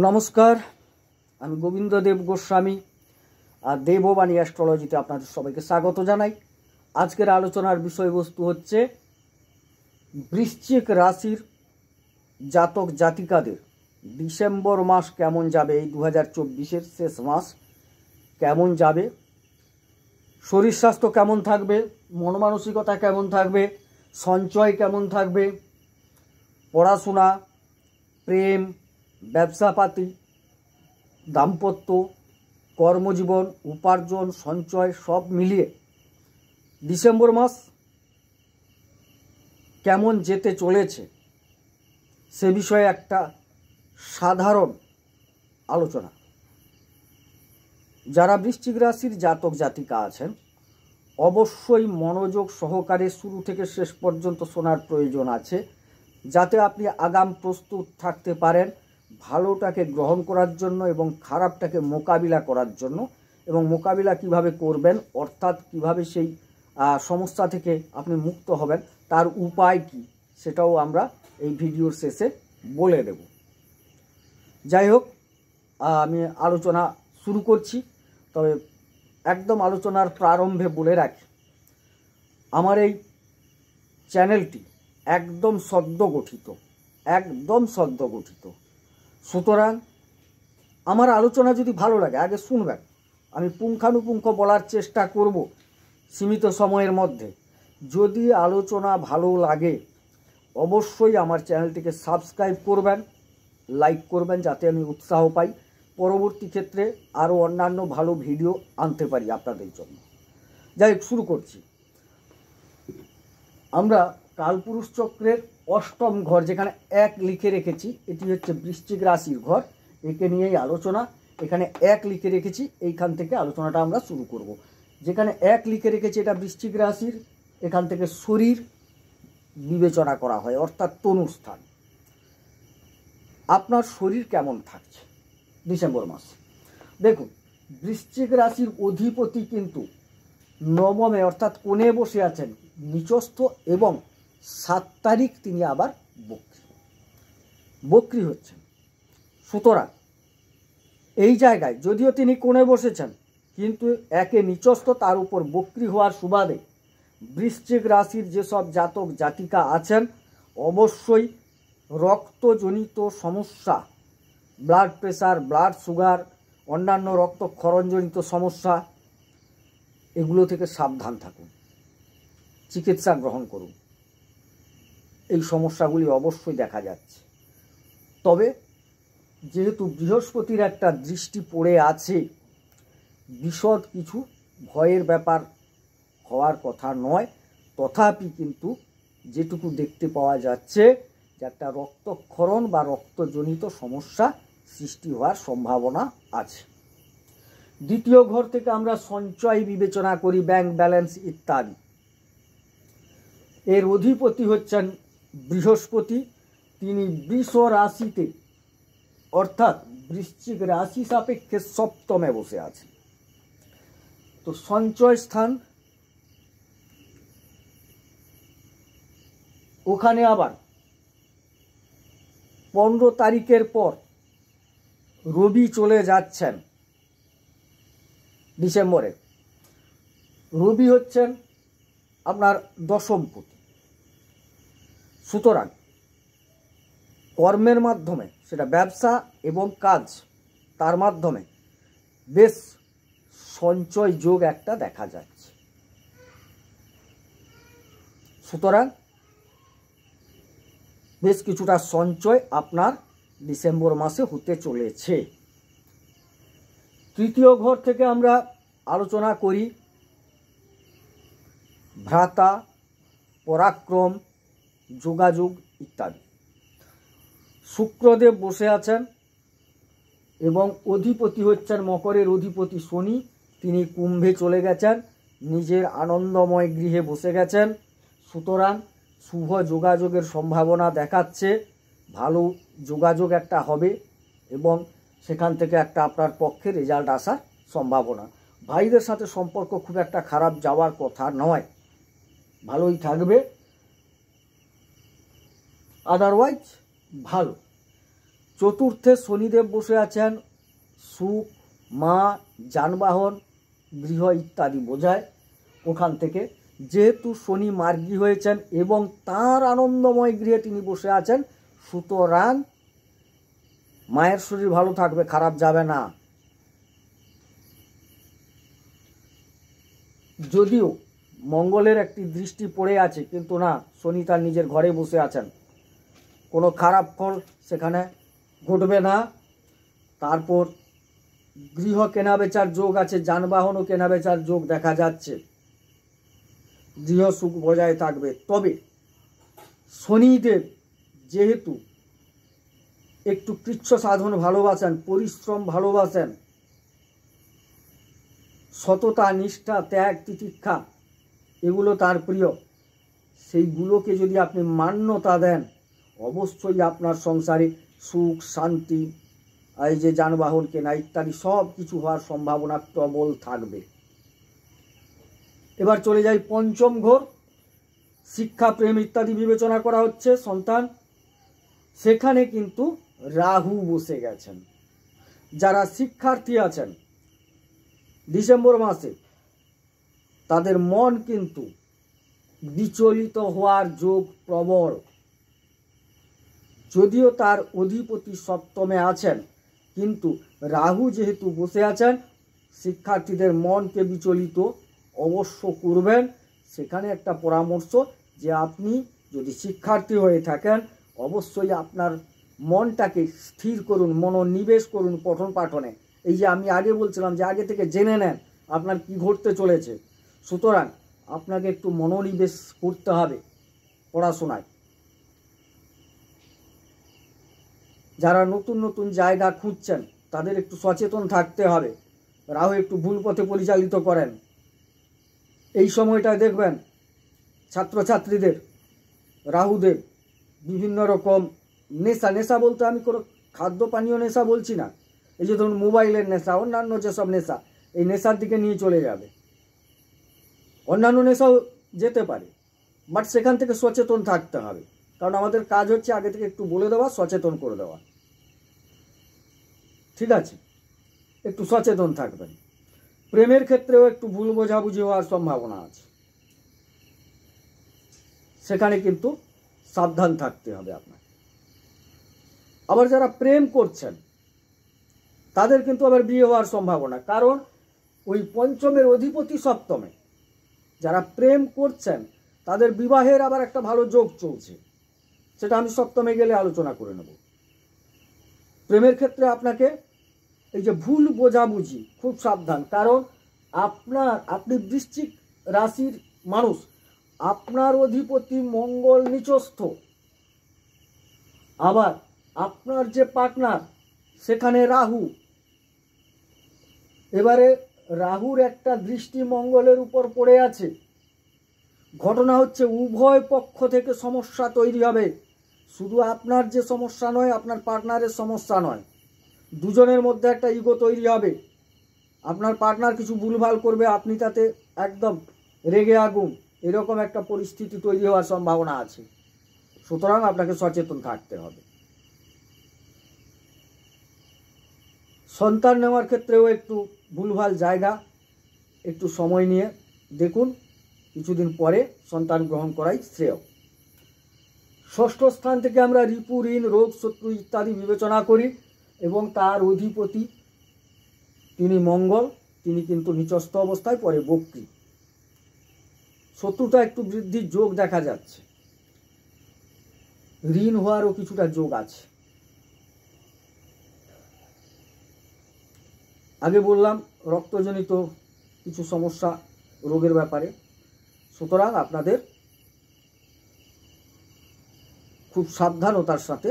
नमस्कार আমি গোবিন্দদেব গোস্বামী আর দেববাণী অ্যাস্ট্রোলজিতে আপনাদের সবাইকে স্বাগত জানাই। আজকের আলোচনার বিষয়বস্তু হচ্ছে বৃশ্চিক রাশির জাতক জাতিকাদের ডিসেম্বর মাস কেমন যাবে, এই 2024-এর শেষ মাস কেমন যাবে, শরীর স্বাস্থ্য কেমন থাকবে, মন মানসিকতা কেমন থাকবে, সঞ্চয় কেমন থাকবে, পড়াশোনা, প্রেম, ব্যবসাপাতি, দাম্পত্য, কর্মজীবন, উপার্জন, সঞ্চয় সব মিলিয়ে ডিসেম্বর মাস কেমন যেতে চলেছে সে বিষয়ে একটা সাধারণ আলোচনা। যারা বৃশ্চিক রাশির জাতক জাতিকা আছেন অবশ্যই মনোযোগ সহকারে শুরু থেকে শেষ পর্যন্ত শোনার প্রয়োজন আছে, যাতে আপনি আগাম প্রস্তুত থাকতে পারেন ভালোটাকে গ্রহণ করার জন্য এবং খারাপটাকে মোকাবিলা করার জন্য, এবং মোকাবিলা কিভাবে করবেন অর্থাৎ কিভাবে সেই সমস্যা থেকে আপনি মুক্ত হবেন তার উপায় কি সেটাও আমরা এই ভিডিওর শেষে বলে দেব। যাই হোক, আমি আলোচনা শুরু করছি, তবে একদম আলোচনার প্রারম্ভে বলে রাখি আমার এই চ্যানেলটি একদম সদ্য গঠিত, সুতরাং আমার আলোচনা যদি ভালো লাগে আগে শুনবেন। আমি পুঙ্খানুপুঙ্খ বলার চেষ্টা করব সীমিত সময়ের মধ্যে। যদি আলোচনা ভালো লাগে অবশ্যই আমার চ্যানেলটিকে সাবস্ক্রাইব করবেন, লাইক করবেন, যাতে আমি উৎসাহ পাই পরবর্তী ক্ষেত্রে আরও অন্যান্য ভালো ভিডিও আনতে পারি আপনাদের জন্য। যাই হোক, শুরু করছি। আমরা কালপুরুষ চক্রের অষ্টম ঘর যেখানে এক লিখে রেখেছি, এটি হচ্ছে বৃশ্চিক রাশির ঘর, একে নিয়েই আলোচনা। এখানে এক লিখে রেখেছি, এইখান থেকে আলোচনাটা আমরা শুরু করব। যেখানে এক লিখে রেখেছি এটা বৃশ্চিক রাশির, এখান থেকে শরীর বিবেচনা করা হয় অর্থাৎ তনুস্থান। আপনার শরীর কেমন থাকছে ডিসেম্বর মাসে? দেখুন, বৃশ্চিক রাশির অধিপতি কিন্তু নবমে অর্থাৎ কোণে বসে আছেন নিচস্থ, এবং 7 তারিখ তিনি আবার বক্রী হচ্ছেন। সুতরাং এই জায়গায় যদিও তিনি কোণে বসেছেন কিন্তু একে নিচস্থ তার উপর বক্রী হওয়ার সুবাদে বৃশ্চিক রাশির যেসব জাতক জাতিকা আছেন অবশ্যই রক্তজনিত সমস্যা, ব্লাড প্রেশার, ব্লাড সুগার, অন্যান্য রক্তক্ষরণজনিত সমস্যা, এগুলো থেকে সাবধান থাকুন, চিকিৎসা গ্রহণ করুন। এই সমস্যাগুলি অবশ্যই দেখা যাচ্ছে। তবে যেহেতু বৃহস্পতির একটা দৃষ্টি পড়ে আছে, বিশদ কিছু ভয়ের ব্যাপার হওয়ার কথা নয়, তথাপি কিন্তু যেটুকু দেখতে পাওয়া যাচ্ছে যে একটা রক্তক্ষরণ বা রক্তজনিত সমস্যা সৃষ্টি হওয়ার সম্ভাবনা আছে। দ্বিতীয় ঘর থেকে আমরা সঞ্চয় বিবেচনা করি, ব্যাংক ব্যালেন্স ইত্যাদি। এর অধিপতি হচ্ছেন বৃহস্পতি, তিনি বৃষ রাশিতে অর্থাৎ বৃশ্চিক রাশি সাপেক্ষে সপ্তমে বসে আছে। তো সঞ্চয় স্থান, ওখানে আবার 15 তারিখের পর রবি চলে যাচ্ছেন ডিসেম্বরে। রবি হচ্ছেন আপনার দশমপতি। সুতরাং কর্মের মাধ্যমে, সেটা ব্যবসা এবং কাজ, তার মাধ্যমে বেশ সঞ্চয় যোগ একটা দেখা যাচ্ছে। সুতরাং বেশ কিছুটা সঞ্চয় আপনার ডিসেম্বর মাসে হতে চলেছে। তৃতীয় ঘর থেকে আমরা আলোচনা করি ভ্রাতা, পরাক্রম, যোগাযোগ ইত্যাদি। শুক্রদেব বসে আছেন এবং অধিপতি হচ্ছেন মকরের অধিপতি শনি, তিনি কুম্ভে চলে গেছেন, নিজের আনন্দময় গৃহে বসে গেছেন। সুতরাং শুভ যোগাযোগের সম্ভাবনা দেখাচ্ছে, ভালো যোগাযোগ একটা হবে এবং সেখান থেকে একটা আপনার পক্ষে রেজাল্ট আসার সম্ভাবনা। ভাইদের সাথে সম্পর্ক খুব একটা খারাপ যাওয়ার কথা নয়, ভালোই থাকবে, আদারওয়াইজ ভালো। চতুর্থে শনিদেব বসে আছেন, সুখ, মা, যানবাহন, গৃহ ইত্যাদি বোঝায়। ওখান থেকে যেহেতু শনি মার্গী হয়েছেন এবং তার আনন্দময় গৃহে তিনি বসে আছেন, সুতরাং মায়ের শরীর ভালো থাকবে, খারাপ যাবে না। যদিও মঙ্গলের একটি দৃষ্টি পড়ে আছে, কিন্তু না, শনি তার নিজের ঘরে বসে আছেন, কোনো খারাপ ফল সেখানে ঘটবে না। তারপর গৃহ কেনাবেচার যোগ আছে, যানবাহনও কেনাবেচার যোগ দেখা যাচ্ছে, গৃহ সুখ বজায় থাকবে। তবে শনিদেব যেহেতু একটু কৃচ্ছ সাধন ভালোবাসেন, পরিশ্রম ভালোবাসেন, সততা, নিষ্ঠা, ত্যাগ, তিতিক্ষা এগুলো তার প্রিয়, সেইগুলোকে যদি আপনি মান্যতা দেন, অবশ্যই আপনার সংসারে সুখ, শান্তি, এই যে যানবাহন কেনা ইত্যাদি সব কিছু হওয়ার সম্ভাবনা প্রবল থাকবে। এবার চলে যাই পঞ্চম ঘর, শিক্ষা, প্রেম ইত্যাদি বিবেচনা করা হচ্ছে, সন্তান। সেখানে কিন্তু রাহু বসে গেছেন। যারা শিক্ষার্থী আছেন ডিসেম্বর মাসে, তাদের মন কিন্তু বিচলিত হওয়ার যোগ প্রবল। যদিও তার অধিপতি সপ্তমে আছেন, কিন্তু রাহু যেহেতু বসে আছেন, শিক্ষার্থীদের মনকে বিচলিত অবশ্য করবেন। সেখানে একটা পরামর্শ যে আপনি যদি শিক্ষার্থী হয়ে থাকেন, অবশ্যই আপনার মনটাকে স্থির করুন, মনোনিবেশ করুন পঠন পাঠনে। এই যে আমি আগে বলছিলাম যে আগে থেকে জেনে নেন আপনার কি ঘটতে চলেছে, সুতরাং আপনাকে একটু মনোনিবেশ করতে হবে পড়াশোনায়। যারা নতুন নতুন জায়গা খুঁজছেন তাদের একটু সচেতন থাকতে হবে, রাহু একটু ভুল পথে পরিচালিত করেন। এই সময়টায় দেখবেন ছাত্রছাত্রীদের রাহুদেব বিভিন্ন রকম নেশা, নেশা বলতে আমি কোনো খাদ্য পানীয় নেশা বলছি না, এই যে ধরুন মোবাইলের নেশা, অন্যান্য যেসব নেশা, এই নেশার দিকে নিয়ে চলে যাবে। অন্যান্য নেশাও যেতে পারে, বাট সেখান থেকে সচেতন থাকতে হবে, কারণ আমাদের কাজ হচ্ছে আগে থেকে একটু বলে দেওয়া, সচেতন করে দেওয়া। ঠিক আছে, একটু সচেতন থাকবেন। প্রেমের ক্ষেত্রেও একটু ভুল বোঝাবুঝি হওয়ার সম্ভাবনা আছে, সেখানে কিন্তু সাবধান থাকতে হবে আপনার। আবার যারা প্রেম করছেন তাদের কিন্তু আবার বিয়ে হওয়ার সম্ভাবনা, কারণ ওই পঞ্চমের অধিপতি সপ্তমে। যারা প্রেম করছেন তাদের বিবাহের আবার একটা ভালো যোগ চলছে, সেটা আমি সপ্তমে গেলে আলোচনা করে নেব। প্রেমের ক্ষেত্রে আপনাকে এই যে ভুল বোঝাবুঝি, খুব সাবধান, কারণ আপনি বৃশ্চিক রাশির মানুষ, আপনার অধিপতি মঙ্গল নিচস্থ, আবার আপনার যে পার্টনার সেখানে রাহু। এবারে রাহুর একটা দৃষ্টি মঙ্গলের উপর পড়ে আছে। ঘটনা হচ্ছে উভয় পক্ষ থেকে সমস্যা তৈরি হবে, শুধু আপনার যে সমস্যা নয়, আপনার পার্টনারের সমস্যা নয়, দুজনের মধ্যে একটা ইগো তৈরি হবে। আপনার পার্টনার কিছু ভুলভাল করবে, আপনি তাতে একদম রেগে আগুন, এরকম একটা পরিস্থিতি তৈরি হওয়ার সম্ভাবনা আছে। সুতরাং আপনাকে সচেতন থাকতে হবে। সন্তান নেওয়ার ক্ষেত্রেও একটু ভুলভাল জায়গা, একটু সময় নিয়ে দেখুন, কিছুদিন পরে সন্তান গ্রহণ করাই শ্রেয়। ষষ্ঠ স্থান থেকে আমরা রিপু, ঋণ, রোগ, শত্রু ইত্যাদি বিবেচনা করি, এবং তার অধিপতি তিনি মঙ্গল, তিনি কিন্তু নিচস্থ অবস্থায়, পরে বক্রী। শত্রুতা একটু বৃদ্ধির যোগ দেখা যাচ্ছে, ঋণ হওয়ারও কিছুটা যোগ আছে। আগে বললাম রক্তজনিত কিছু সমস্যা, রোগের ব্যাপারে, সুতরাং আপনাদের খুব সাবধানতার সাথে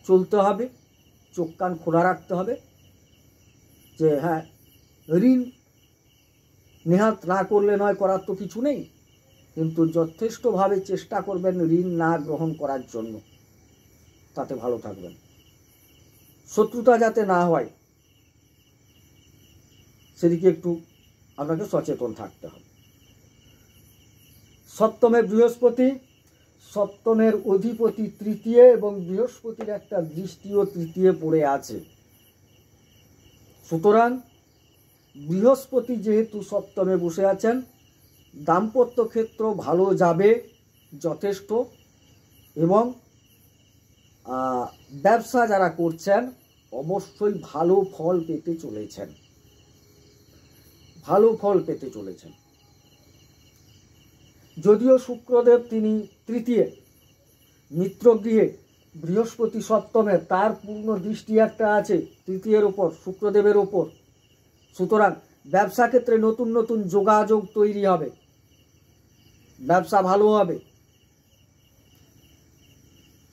চলতে হবে, চোখ কান খোলা রাখতে হবে। যে হ্যাঁ, ঋণ নেহাত না করলে নয়, করার তো কিছু নেই, কিন্তু যথেষ্টভাবে চেষ্টা করবেন ঋণ না গ্রহণ করার জন্য, তাতে ভালো থাকবেন। শত্রুতা যাতে না হয় সেদিকে একটু আপনাকে সচেতন থাকতে হবে। সপ্তমে বৃহস্পতি, সপ্তমের অধিপতি তৃতীয় এবং বৃহস্পতির একটা দৃষ্টিও তৃতীয় পড়ে আছে। সুতরাং বৃহস্পতি যেহেতু সপ্তমে বসে আছেন, দাম্পত্য ক্ষেত্র ভালো যাবে যথেষ্ট, এবং ব্যবসা যারা করছেন অবশ্যই ভালো ফল পেতে চলেছেন, ভালো ফল পেতে চলেছেন। যদিও শুক্রদেব তিনি তৃতীয় মিত্রগৃহে, বৃহস্পতি সপ্তমে, তার পূর্ণ দৃষ্টি একটা আছে তৃতীয়ের ওপর, শুক্রদেবের ওপর। সুতরাং ব্যবসা ক্ষেত্রে নতুন নতুন যোগাযোগ তৈরি হবে, ব্যবসা ভালো হবে।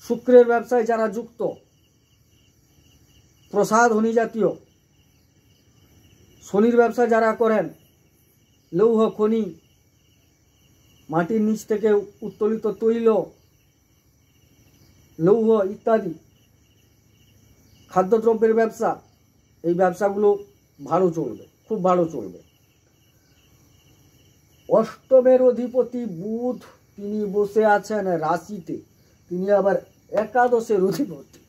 শুক্রের ব্যবসায় যারা যুক্ত, প্রসাধনী জাতীয়, শনির ব্যবসা যারা করেন, লৌহ খনি, মাটির নিচ থেকে উত্তোলিত তৈল, লৌহ ইত্যাদি, খাদ্যদ্রব্যের ব্যবসা, এই ব্যবসাগুলো ভালো চলবে, খুব ভালো চলবে। অষ্টমের অধিপতি বুধ তিনি বসে আছেন রাশিতে, তিনি আবার একাদশের অধিপতি,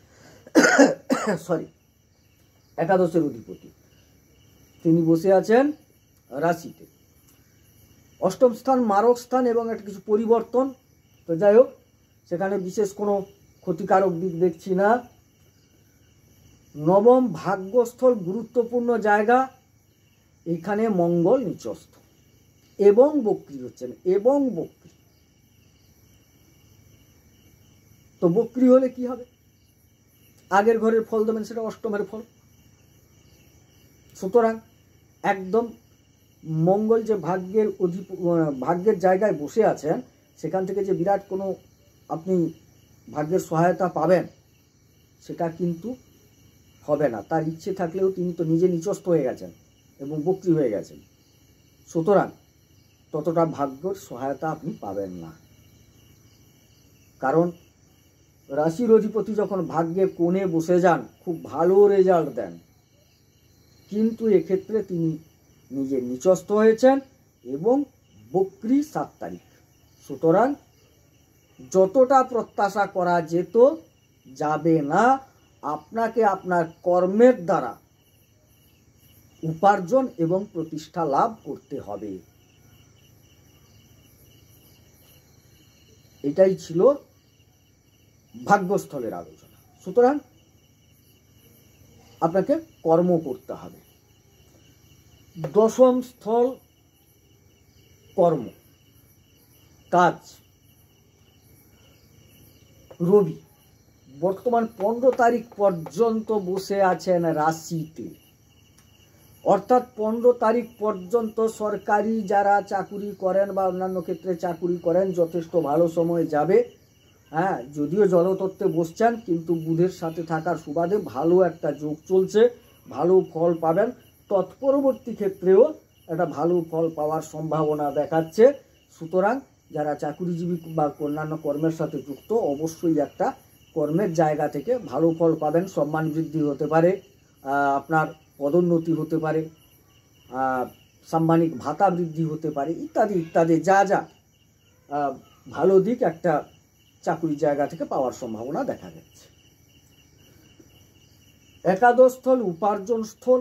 একাদশের অধিপতি তিনি বসে আছেন রাশিতে। অষ্টম স্থান মারক স্থান এবং একটা কিছু পরিবর্তন, তো যাই হোক সেখানে বিশেষ কোনো ক্ষতিকারক দিক দেখছি না। নবম ভাগ্যস্থল গুরুত্বপূর্ণ জায়গা, এখানে মঙ্গল নিচস্থ এবং বক্রী হচ্ছেন, এবং বক্রী। তো বক্রী হলে কি হবে? আগের ঘরের ফল দেবেন, সেটা অষ্টমের ফল। সুতরাং একদম মঙ্গল যে ভাগ্যের জায়গায় বসে আছেন, সেখান থেকে যে বিরাট কোনো আপনি ভাগ্যের সহায়তা পাবেন সেটা কিন্তু হবে না। তার ইচ্ছে থাকলেও তিনি তো নিজে নিচস্থ হয়ে গেছেন এবং বক্রী হয়ে গেছেন। সুতরাং ততটা ভাগ্যের সহায়তা আপনি পাবেন না, কারণ রাশির অধিপতি যখন ভাগ্যে কোণে বসে যান খুব ভালো রেজাল্ট দেন, কিন্তু এক্ষেত্রে তিনি নিজে নিচস্থ হয়েছেন এবং বক্রী 7 তারিখ। সুতরাং যতটা প্রত্যাশা করা যেত যাবে না, আপনাকে আপনার কর্মের দ্বারা উপার্জন এবং প্রতিষ্ঠা লাভ করতে হবে। এটাই ছিল ভাগ্যস্থলের আলোচনা। সুতরাং আপনাকে কর্ম করতে হবে। দশম স্থল কর্ম, কাজ। রবি বর্তমান 15 তারিখ পর্যন্ত বসে আছেন রাশিতে, অর্থাৎ 15 তারিখ পর্যন্ত সরকারি যারা চাকুরি করেন বা অন্যান্য ক্ষেত্রে চাকুরি করেন যথেষ্ট ভালো সময় যাবে। হ্যাঁ, যদিও জলতত্ত্বে বসছেন, কিন্তু বুধের সাথে থাকার সুবাদে ভালো একটা যোগ চলছে, ভালো ফল পাবেন। তৎপরবর্তী ক্ষেত্রেও একটা ভালো ফল পাওয়ার সম্ভাবনা দেখাচ্ছে। সুতরাং যারা চাকুরিজীবী বা অন্যান্য কর্মের সাথে যুক্ত, অবশ্যই একটা কর্মের জায়গা থেকে ভালো ফল পাবেন। সম্মান বৃদ্ধি হতে পারে, আপনার পদোন্নতি হতে পারে, সাম্মানিক ভাতা বৃদ্ধি হতে পারে, ইত্যাদি ইত্যাদি যা যা ভালো দিক একটা চাকুরির জায়গা থেকে পাওয়ার সম্ভাবনা দেখা যাচ্ছে। একাদশ স্থল উপার্জন স্থল,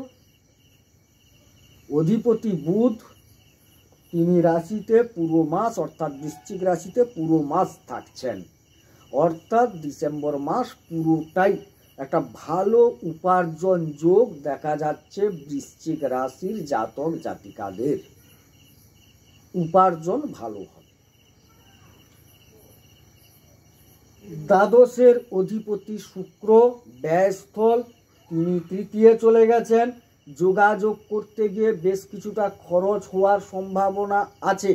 অধিপতি বুধ তিনি রাশিতে পুরো মাস, অর্থাৎ বৃশ্চিক রাশিতে পুরো মাস থাকছেন, অর্থাৎ ডিসেম্বর মাস পুরোটাই একটা ভালো উপার্জন যোগ দেখা যাচ্ছে। বৃশ্চিক রাশির জাতক জাতিকাদের উপার্জন ভালো হবে। দ্বাদশের অধিপতি শুক্র ব্যয়স্থল, তিনি তৃতীয় চলে গেছেন। যোগাযোগ করতে গিয়ে বেশ কিছুটা খরচ হওয়ার সম্ভাবনা আছে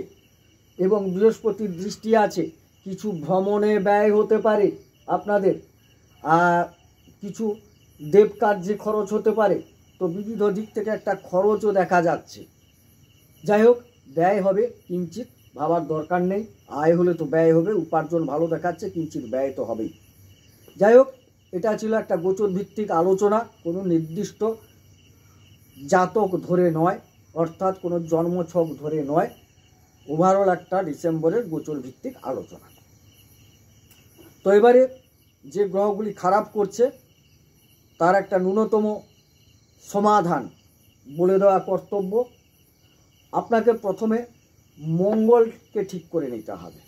এবং বৃহস্পতির দৃষ্টি আছে। কিছু ভ্রমণে ব্যয় হতে পারে আপনাদের, কিছু দেব কার্যে খরচ হতে পারে। তো বিবিধ দিক থেকে একটা খরচও দেখা যাচ্ছে। যাই হোক, ব্যয় হবে, কিঞ্চিত ভাবার দরকার নেই। আয় হলে তো ব্যয় হবে, উপার্জন ভালো দেখাচ্ছে, কিঞ্চিত ব্যয় তো হবেই। যাই হোক, এটা ছিল একটা গোচর ভিত্তিক আলোচনা, কোনো নির্দিষ্ট জাতক ধরে নয়, অর্থাৎ কোনো জন্মছক ধরে নয়। ওভারঅল একটা ডিসেম্বরের গোচর ভিত্তিক আলোচনা। তো এবারে যে গ্রহগুলি খারাপ করছে তার একটা ন্যূনতম সমাধান বলে দেওয়া কর্তব্য। আপনাকে প্রথমে মঙ্গলকে ঠিক করে নিতে হবে,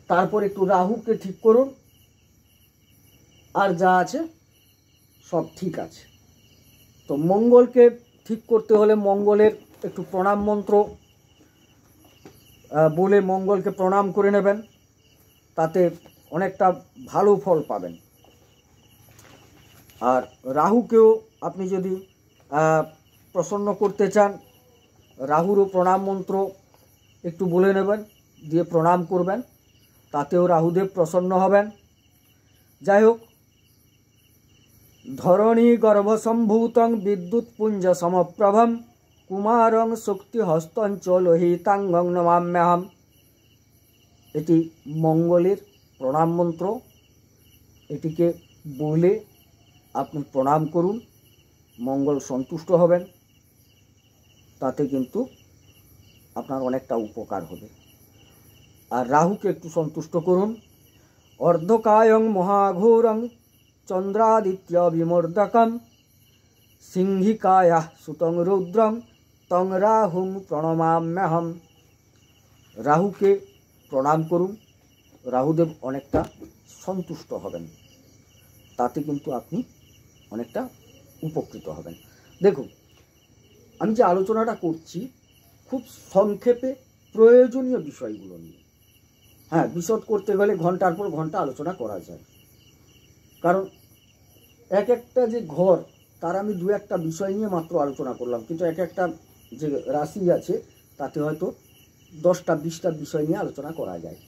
তারপর একটু রাহুকে ঠিক করুন, আর যা আছে সব ঠিক আছে। তো মঙ্গলকে ঠিক করতে হলে মঙ্গলের একটু প্রণাম মন্ত্র বলে মঙ্গলকে প্রণাম করে নেবেন, তাতে অনেকটা ভালো ফল পাবেন। আর রাহুকেও আপনি যদি প্রসন্ন করতে চান, রাহুরও প্রণাম মন্ত্র একটু বলে নেবেন, দিয়ে প্রণাম করবেন, তাতেও রাহুদেব প্রসন্ন হবেন। যাই হোক, ধরণী গর্ভসম্ভূতং বিদ্যুৎপুঞ্জ সমপ্রভম কুমারং শক্তি হস্তঞ্চ লোহিতাঙ্গং নমাম্যহম। এটি মঙ্গলের প্রণাম মন্ত্র। এটিকে বলে আপনি প্রণাম করুন, মঙ্গল সন্তুষ্ট হবেন, তাতে কিন্তু আপনার অনেকটা উপকার হবে। আর রাহুকে একটু সন্তুষ্ট করুন। অর্ধকায়ং মহাঘোরং চন্দ্রাদিত্য বিমর্দকম সিংহিকায়া সুতং রৌদ্রং তং রাহুং প্রণমাম্যহম। রাহুকে প্রণাম করুন, রাহুদেব অনেকটা সন্তুষ্ট হবেন, তাতে কিন্তু আপনি অনেকটা উপকৃত হবেন। দেখুন, আমি যে আলোচনাটা করছি খুব সংক্ষেপে প্রয়োজনীয় বিষয়গুলো নিয়ে। হ্যাঁ, বিশদ করতে গেলে ঘন্টার পর ঘন্টা আলোচনা করা যায়, কারণ এক একটা যে ঘর তার আমি দু একটা বিষয় নিয়ে মাত্র আলোচনা করলাম, কিন্তু এক একটা যে রাশি আছে তাতে হয়তো 10টা 20টা বিষয় নিয়ে আলোচনা করা যায়।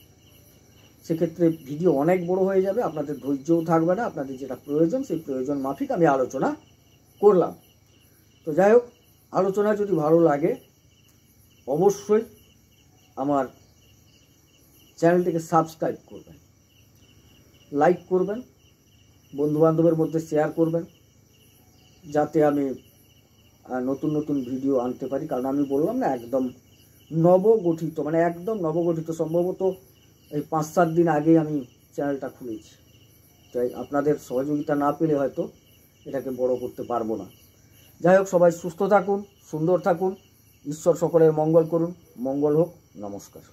সেক্ষেত্রে ভিডিও অনেক বড় হয়ে যাবে, আপনাদের ধৈর্যও থাকবে না। আপনাদের যেটা প্রয়োজন সেই প্রয়োজন মাফিক আমি আলোচনা করলাম। তো যাই হোক, আলোচনা যদি ভালো লাগে অবশ্যই আমার চ্যানেলটিকে সাবস্ক্রাইব করবেন, লাইক করবেন, বন্ধুবান্ধবের মধ্যে শেয়ার করবেন, যাতে আমি নতুন নতুন ভিডিও আনতে পারি। কারণ আমি বললাম না, একদম নবগঠিত, মানে একদম নবগঠিত, সম্ভবত এই 5-7 দিন আগেই আমি চ্যানেলটা খুলেছি। তাই আপনাদের সহযোগিতা না পেলে হয়তো এটাকে বড় করতে পারবো না। যাই হোক, সবাই সুস্থ থাকুন, সুন্দর থাকুন, ঈশ্বর সকলের মঙ্গল করুন। মঙ্গল হোক। নমস্কার।